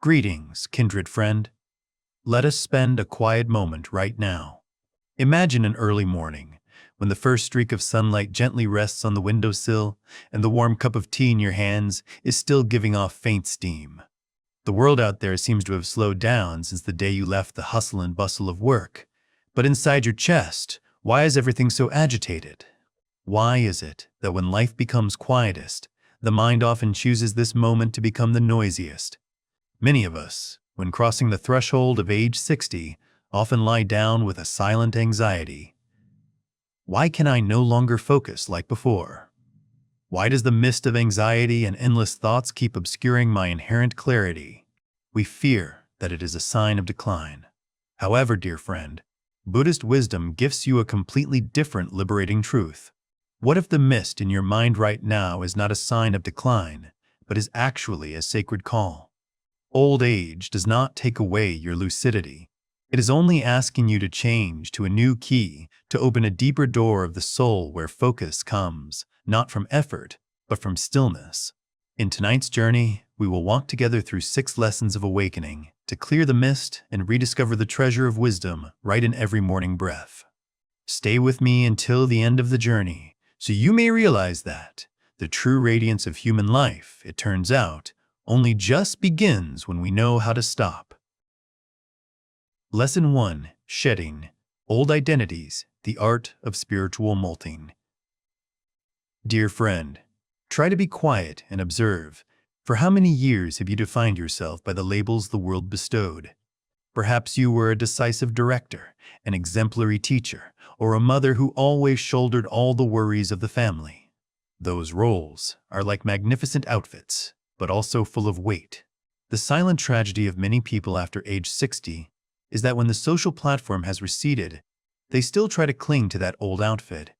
Greetings, kindred friend. Let us spend a quiet moment right now. Imagine an early morning, when the first streak of sunlight gently rests on the windowsill and the warm cup of tea in your hands is still giving off faint steam. The world out there seems to have slowed down since the day you left the hustle and bustle of work. But inside your chest, why is everything so agitated? Why is it that when life becomes quietest, the mind often chooses this moment to become the noisiest? Many of us, when crossing the threshold of age 60, often lie down with a silent anxiety. Why can I no longer focus like before? Why does the mist of anxiety and endless thoughts keep obscuring my inherent clarity? We fear that it is a sign of decline. However, dear friend, Buddhist wisdom gifts you a completely different liberating truth. What if the mist in your mind right now is not a sign of decline, but is actually a sacred call? Old age does not take away your lucidity. It is only asking you to change to a new key, to open a deeper door of the soul where focus comes, not from effort, but from stillness. In tonight's journey, we will walk together through 6 lessons of awakening to clear the mist and rediscover the treasure of wisdom right in every morning breath. Stay with me until the end of the journey, so you may realize that the true radiance of human life, it turns out, only just begins when we know how to stop. Lesson 1. Shedding. Old Identities, the Art of Spiritual Molting. Dear friend, try to be quiet and observe. For how many years have you defined yourself by the labels the world bestowed? Perhaps you were a decisive director, an exemplary teacher, or a mother who always shouldered all the worries of the family. Those roles are like magnificent outfits, but also full of weight. The silent tragedy of many people after age 60 is that when the social platform has receded, they still try to cling to that old outfit.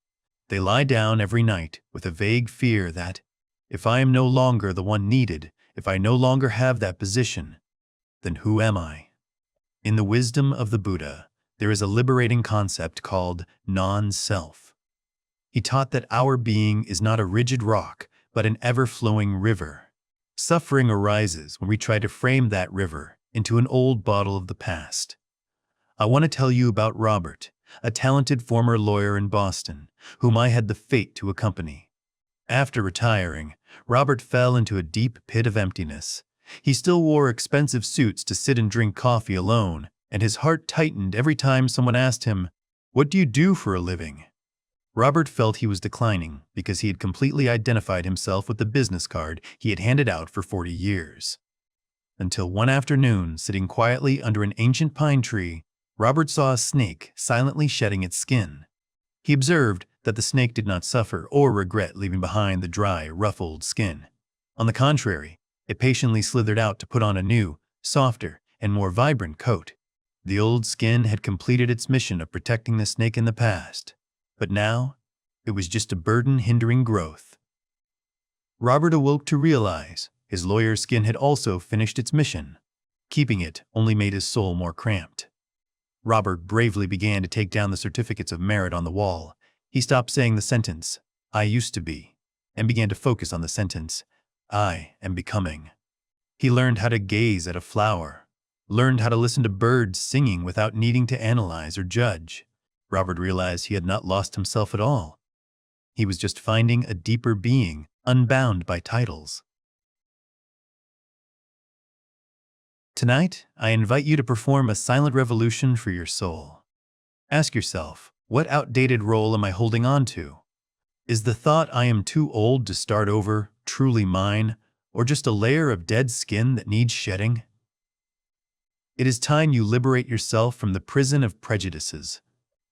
They lie down every night with a vague fear that, if I am no longer the one needed, if I no longer have that position, then who am I? In the wisdom of the Buddha, there is a liberating concept called non-self. He taught that our being is not a rigid rock, but an ever-flowing river. Suffering arises when we try to frame that river into an old bottle of the past. I want to tell you about Robert, a talented former lawyer in Boston, whom I had the fate to accompany. After retiring, Robert fell into a deep pit of emptiness. He still wore expensive suits to sit and drink coffee alone, and his heart tightened every time someone asked him, "What do you do for a living?" Robert felt he was declining because he had completely identified himself with the business card he had handed out for 40 years. Until one afternoon, sitting quietly under an ancient pine tree, Robert saw a snake silently shedding its skin. He observed that the snake did not suffer or regret leaving behind the dry, ruffled skin. On the contrary, it patiently slithered out to put on a new, softer, and more vibrant coat. The old skin had completed its mission of protecting the snake in the past. But now, it was just a burden hindering growth. Robert awoke to realize his lawyer's skin had also finished its mission. Keeping it only made his soul more cramped. Robert bravely began to take down the certificates of merit on the wall. He stopped saying the sentence, "I used to be," and began to focus on the sentence, "I am becoming." He learned how to gaze at a flower, learned how to listen to birds singing without needing to analyze or judge. Robert realized he had not lost himself at all. He was just finding a deeper being, unbound by titles. Tonight, I invite you to perform a silent revolution for your soul. Ask yourself, what outdated role am I holding on to? Is the thought I am too old to start over truly mine, or just a layer of dead skin that needs shedding? It is time you liberate yourself from the prison of prejudices.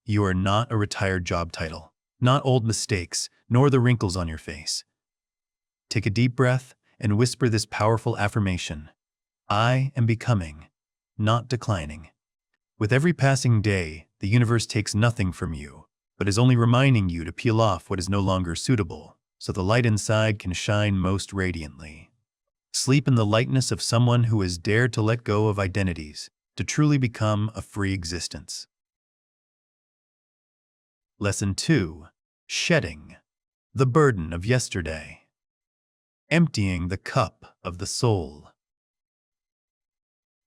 You are not a retired job title, not old mistakes, nor the wrinkles on your face. Take a deep breath and whisper this powerful affirmation. I am becoming, not declining. With every passing day, the universe takes nothing from you, but is only reminding you to peel off what is no longer suitable, so the light inside can shine most radiantly. Sleep in the lightness of someone who has dared to let go of identities, to truly become a free existence. Lesson 2. Shedding. The burden of yesterday. Emptying the cup of the soul.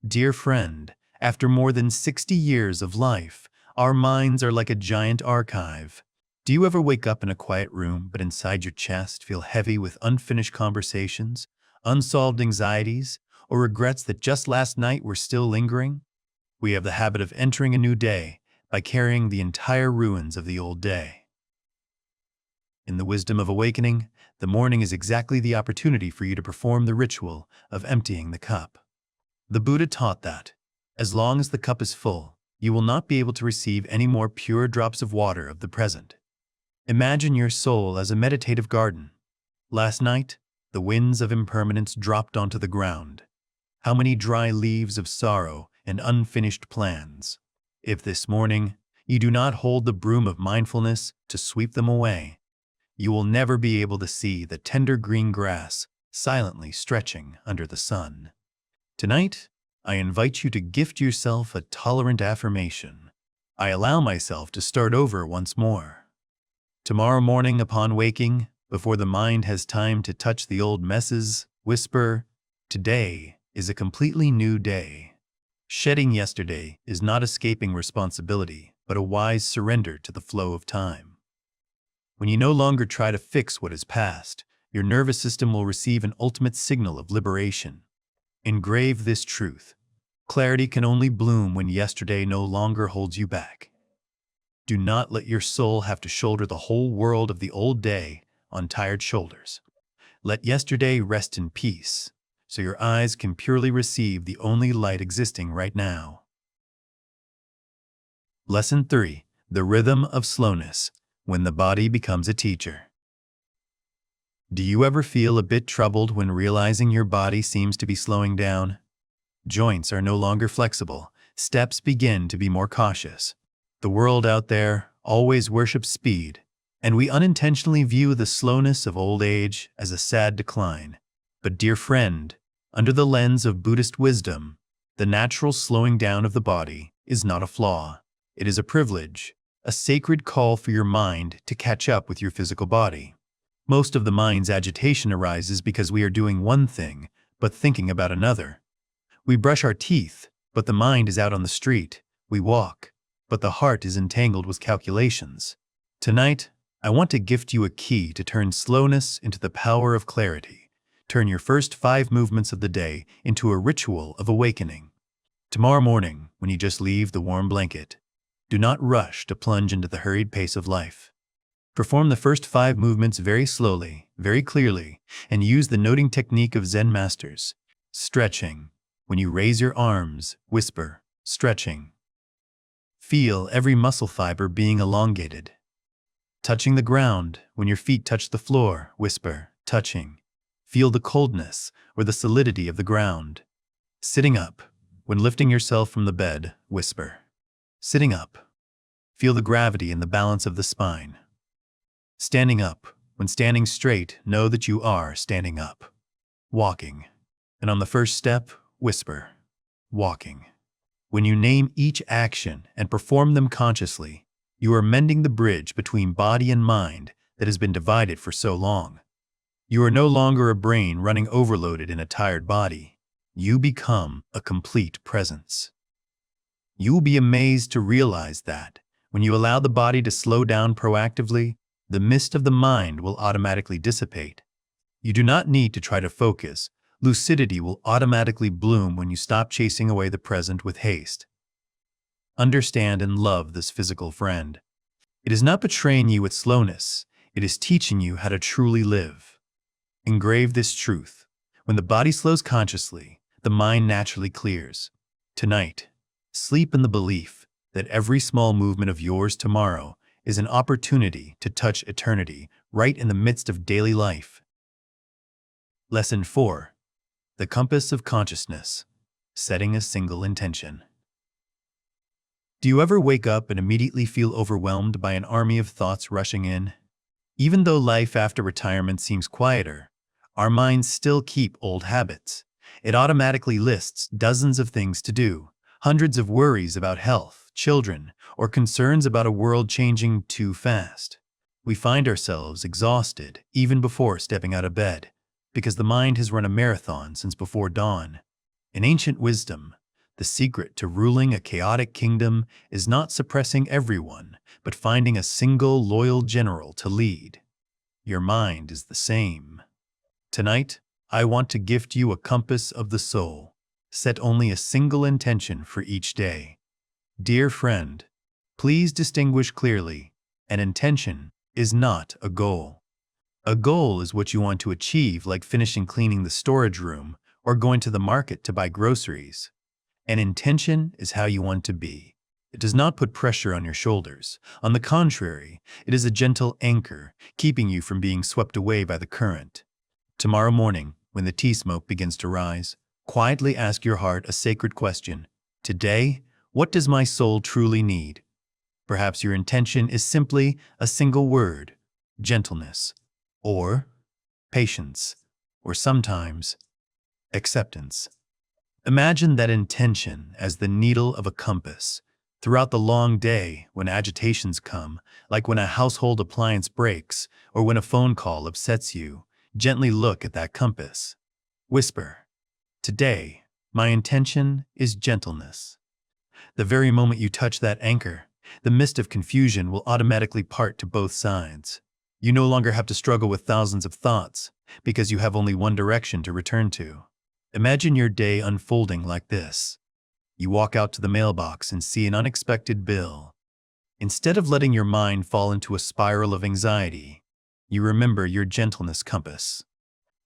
Dear friend, after more than 60 years of life, our minds are like a giant archive. Do you ever wake up in a quiet room, but inside your chest feel heavy with unfinished conversations, unsolved anxieties, or regrets that just last night were still lingering? We have the habit of entering a new day by carrying the entire ruins of the old day. In the wisdom of awakening, the morning is exactly the opportunity for you to perform the ritual of emptying the cup. The Buddha taught that, as long as the cup is full, you will not be able to receive any more pure drops of water of the present. Imagine your soul as a meditative garden. Last night, the winds of impermanence dropped onto the ground. How many dry leaves of sorrow and unfinished plans? If this morning you do not hold the broom of mindfulness to sweep them away, you will never be able to see the tender green grass silently stretching under the sun. Tonight, I invite you to gift yourself a tolerant affirmation. I allow myself to start over once more. Tomorrow morning upon waking, before the mind has time to touch the old messes, whisper, "Today is a completely new day." Shedding yesterday is not escaping responsibility, but a wise surrender to the flow of time. When you no longer try to fix what is past, your nervous system will receive an ultimate signal of liberation. Engrave this truth. Clarity can only bloom when yesterday no longer holds you back. Do not let your soul have to shoulder the whole world of the old day on tired shoulders. Let yesterday rest in peace, so your eyes can purely receive the only light existing right now. Lesson 3. The Rhythm of Slowness, when the body becomes a teacher. Do you ever feel a bit troubled when realizing your body seems to be slowing down? Joints are no longer flexible. Steps begin to be more cautious. The world out there always worships speed, and we unintentionally view the slowness of old age as a sad decline. But dear friend, under the lens of Buddhist wisdom, the natural slowing down of the body is not a flaw. It is a privilege, a sacred call for your mind to catch up with your physical body. Most of the mind's agitation arises because we are doing one thing, but thinking about another. We brush our teeth, but the mind is out on the street. We walk, but the heart is entangled with calculations. Tonight, I want to gift you a key to turn slowness into the power of clarity. Turn your first 5 movements of the day into a ritual of awakening. Tomorrow morning, when you just leave the warm blanket, do not rush to plunge into the hurried pace of life. Perform the first 5 movements very slowly, very clearly, and use the noting technique of Zen masters. Stretching. When you raise your arms, whisper, "Stretching." Feel every muscle fiber being elongated. Touching the ground. When your feet touch the floor, whisper, "Touching." Feel the coldness or the solidity of the ground. Sitting up. When lifting yourself from the bed, whisper, "Sitting up." Feel the gravity and the balance of the spine. Standing up. When standing straight, know that you are standing up. Walking. And on the first step, whisper, "Walking." When you name each action and perform them consciously, you are mending the bridge between body and mind that has been divided for so long. You are no longer a brain running overloaded in a tired body. You become a complete presence. You will be amazed to realize that, when you allow the body to slow down proactively, the mist of the mind will automatically dissipate. You do not need to try to focus. Lucidity will automatically bloom when you stop chasing away the present with haste. Understand and love this physical friend. It is not betraying you with slowness. It is teaching you how to truly live. Engrave this truth. When the body slows consciously, the mind naturally clears. Tonight, sleep in the belief that every small movement of yours tomorrow is an opportunity to touch eternity right in the midst of daily life. Lesson 4. The Compass of Consciousness, Setting a Single Intention. Do you ever wake up and immediately feel overwhelmed by an army of thoughts rushing in? Even though life after retirement seems quieter, our minds still keep old habits. It automatically lists dozens of things to do, hundreds of worries about health, children, or concerns about a world changing too fast. We find ourselves exhausted even before stepping out of bed, because the mind has run a marathon since before dawn. In ancient wisdom, The secret to ruling a chaotic kingdom is not suppressing everyone, but finding a single loyal general to lead. Your mind is the same. Tonight, I want to gift you a compass of the soul. Set only a single intention for each day. Dear friend, please distinguish clearly. An intention is not a goal. A goal is what you want to achieve, like finishing cleaning the storage room or going to the market to buy groceries. An intention is how you want to be. It does not put pressure on your shoulders. On the contrary, it is a gentle anchor, keeping you from being swept away by the current. Tomorrow morning, when the tea smoke begins to rise, quietly ask your heart a sacred question. Today, what does my soul truly need? Perhaps your intention is simply a single word: gentleness, or patience, or sometimes acceptance. Imagine that intention as the needle of a compass. Throughout the long day, when agitations come, like when a household appliance breaks or when a phone call upsets you, gently look at that compass. Whisper, "Today, my intention is gentleness." The very moment you touch that anchor, the mist of confusion will automatically part to both sides. You no longer have to struggle with thousands of thoughts, because you have only one direction to return to. Imagine your day unfolding like this. You walk out to the mailbox and see an unexpected bill. Instead of letting your mind fall into a spiral of anxiety, you remember your gentleness compass.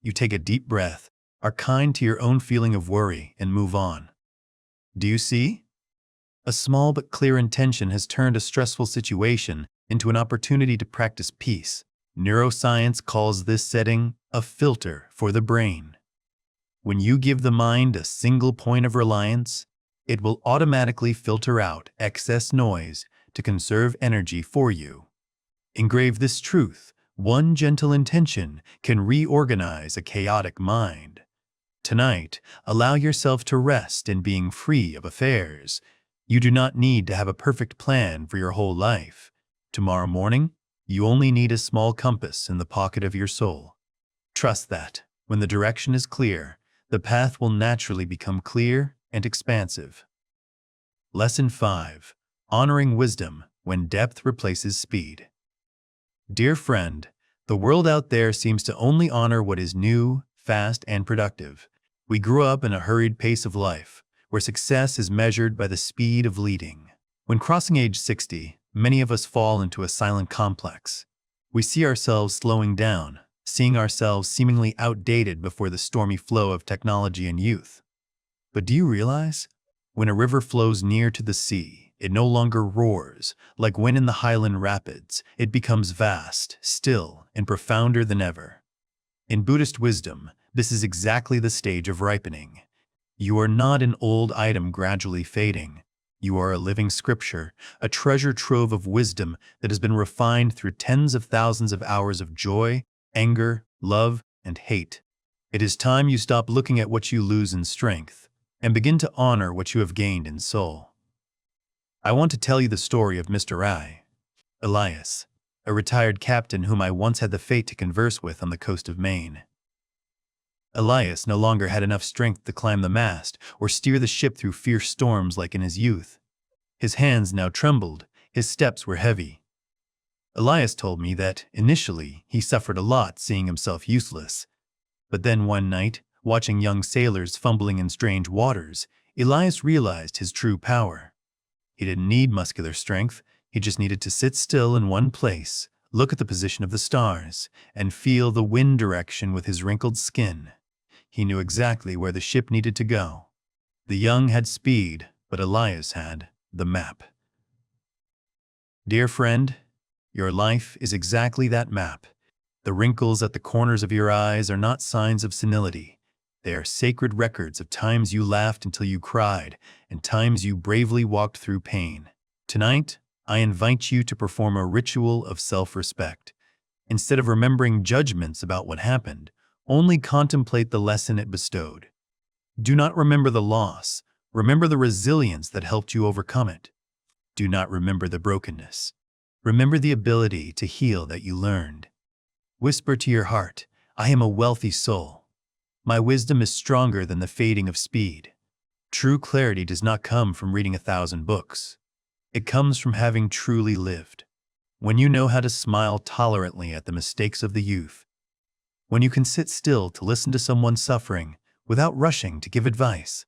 You take a deep breath, are kind to your own feeling of worry, and move on. Do you see? A small but clear intention has turned a stressful situation into an opportunity to practice peace. Neuroscience calls this setting a filter for the brain. When you give the mind a single point of reliance, it will automatically filter out excess noise to conserve energy for you. Engrave this truth: one gentle intention can reorganize a chaotic mind. Tonight, allow yourself to rest in being free of affairs. You do not need to have a perfect plan for your whole life. Tomorrow morning, you only need a small compass in the pocket of your soul. Trust that, when the direction is clear, the path will naturally become clear and expansive. Lesson 5. Honoring wisdom when depth replaces speed. Dear friend, the world out there seems to only honor what is new, fast, and productive. We grew up in a hurried pace of life, where success is measured by the speed of leading. When crossing age 60, many of us fall into a silent complex. We see ourselves slowing down, seeing ourselves seemingly outdated before the stormy flow of technology and youth. But do you realize? When a river flows near to the sea, it no longer roars like when in the Highland Rapids. It becomes vast, still, and profounder than ever. In Buddhist wisdom, this is exactly the stage of ripening. You are not an old item gradually fading. You are a living scripture, a treasure trove of wisdom that has been refined through tens of thousands of hours of joy, anger, love, and hate. It is time you stop looking at what you lose in strength and begin to honor what you have gained in soul. I want to tell you the story of Mr. Elias, a retired captain whom I once had the fate to converse with on the coast of Maine. Elias no longer had enough strength to climb the mast or steer the ship through fierce storms like in his youth. His hands now trembled, his steps were heavy. Elias told me that, initially, he suffered a lot seeing himself useless. But then one night, watching young sailors fumbling in strange waters, Elias realized his true power. He didn't need muscular strength, he just needed to sit still in one place, look at the position of the stars, and feel the wind direction with his wrinkled skin. He knew exactly where the ship needed to go. The young had speed, but Elias had the map. Dear friend, your life is exactly that map. The wrinkles at the corners of your eyes are not signs of senility. They are sacred records of times you laughed until you cried and times you bravely walked through pain. Tonight, I invite you to perform a ritual of self-respect. Instead of remembering judgments about what happened, only contemplate the lesson it bestowed. Do not remember the loss. Remember the resilience that helped you overcome it. Do not remember the brokenness. Remember the ability to heal that you learned. Whisper to your heart, I am a wealthy soul. My wisdom is stronger than the fading of speed. True clarity does not come from reading 1,000 books. It comes from having truly lived. When you know how to smile tolerantly at the mistakes of the youth, when you can sit still to listen to someone suffering without rushing to give advice,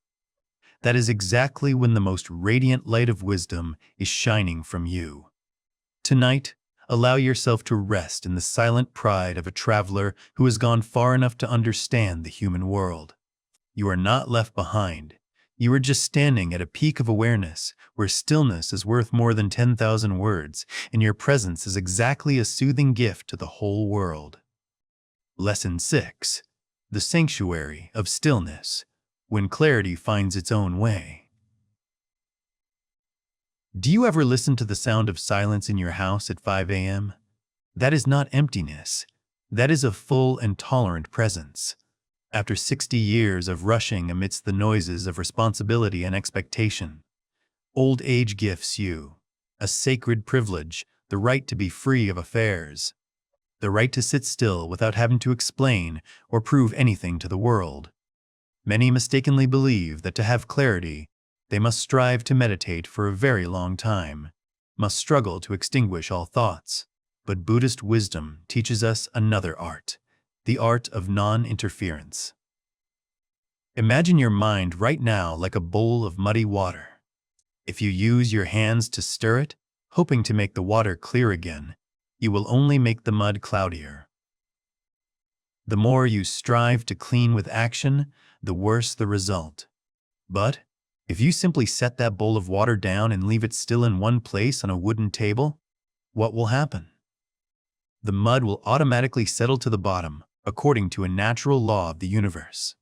that is exactly when the most radiant light of wisdom is shining from you. Tonight, allow yourself to rest in the silent pride of a traveler who has gone far enough to understand the human world. You are not left behind. You are just standing at a peak of awareness where stillness is worth more than 10,000 words, and your presence is exactly a soothing gift to the whole world. Lesson 6. The Sanctuary of Stillness, when clarity finds its own way. Do you ever listen to the sound of silence in your house at 5 a.m.? That is not emptiness. That is a full and tolerant presence. After 60 years of rushing amidst the noises of responsibility and expectation, old age gifts you a sacred privilege, the right to be free of affairs, the right to sit still without having to explain or prove anything to the world. Many mistakenly believe that to have clarity, they must strive to meditate for a very long time, must struggle to extinguish all thoughts. But Buddhist wisdom teaches us another art, the art of non-interference. Imagine your mind right now like a bowl of muddy water. If you use your hands to stir it, hoping to make the water clear again, you will only make the mud cloudier. The more you strive to clean with action, the worse the result. But if you simply set that bowl of water down and leave it still in one place on a wooden table, what will happen? The mud will automatically settle to the bottom, according to a natural law of the universe.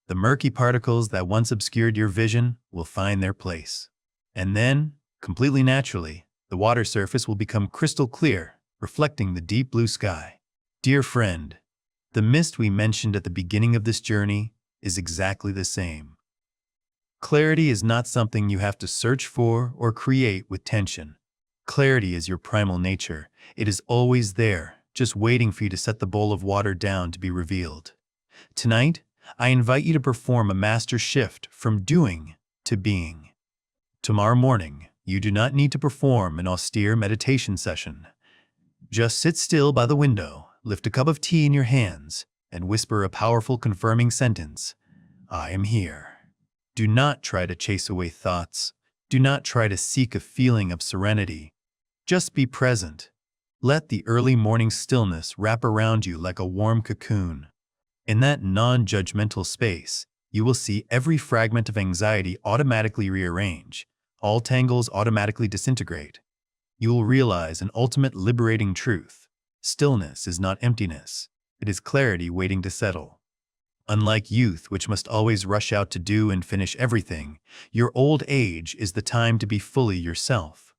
The murky particles that once obscured your vision will find their place. And then, completely naturally, the water surface will become crystal clear, reflecting the deep blue sky. Dear friend, the mist we mentioned at the beginning of this journey is exactly the same. Clarity is not something you have to search for or create with tension. Clarity is your primal nature. It is always there, just waiting for you to set the bowl of water down to be revealed. Tonight, I invite you to perform a master shift from doing to being. Tomorrow morning, you do not need to perform an austere meditation session. Just sit still by the window, lift a cup of tea in your hands, and whisper a powerful confirming sentence. I am here. Do not try to chase away thoughts. Do not try to seek a feeling of serenity. Just be present. Let the early morning stillness wrap around you like a warm cocoon. In that non-judgmental space, you will see every fragment of anxiety automatically rearrange, all tangles automatically disintegrate. You will realize an ultimate liberating truth. Stillness is not emptiness. It is clarity waiting to settle. Unlike youth, which must always rush out to do and finish everything, your old age is the time to be fully yourself.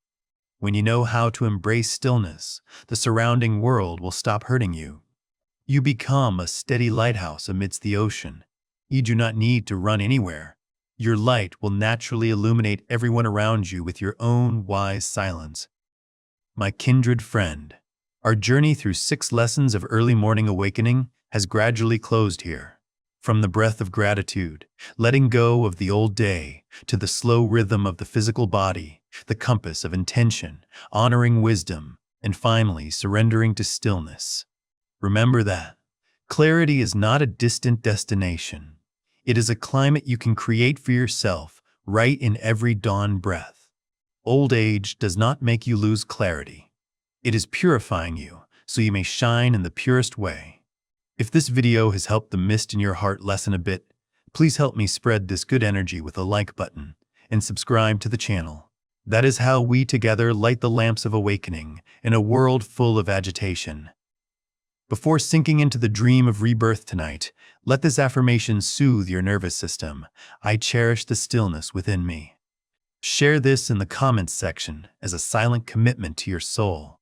When you know how to embrace stillness, the surrounding world will stop hurting you. You become a steady lighthouse amidst the ocean. You do not need to run anywhere. Your light will naturally illuminate everyone around you with your own wise silence. My kindred friend, our journey through 6 lessons of early morning awakening has gradually closed here. From the breath of gratitude, letting go of the old day, to the slow rhythm of the physical body, the compass of intention, honoring wisdom, and finally surrendering to stillness. Remember that clarity is not a distant destination. It is a climate you can create for yourself right in every dawn breath. Old age does not make you lose clarity. It is purifying you so you may shine in the purest way. If this video has helped the mist in your heart lessen a bit, please help me spread this good energy with a like button and subscribe to the channel. That is how we together light the lamps of awakening in a world full of agitation. Before sinking into the dream of rebirth tonight, let this affirmation soothe your nervous system. I cherish the stillness within me. Share this in the comments section as a silent commitment to your soul.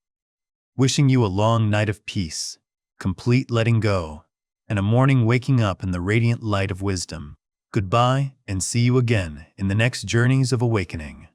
Wishing you a long night of peace, complete letting go, and a morning waking up in the radiant light of wisdom. Goodbye, and see you again in the next journeys of awakening.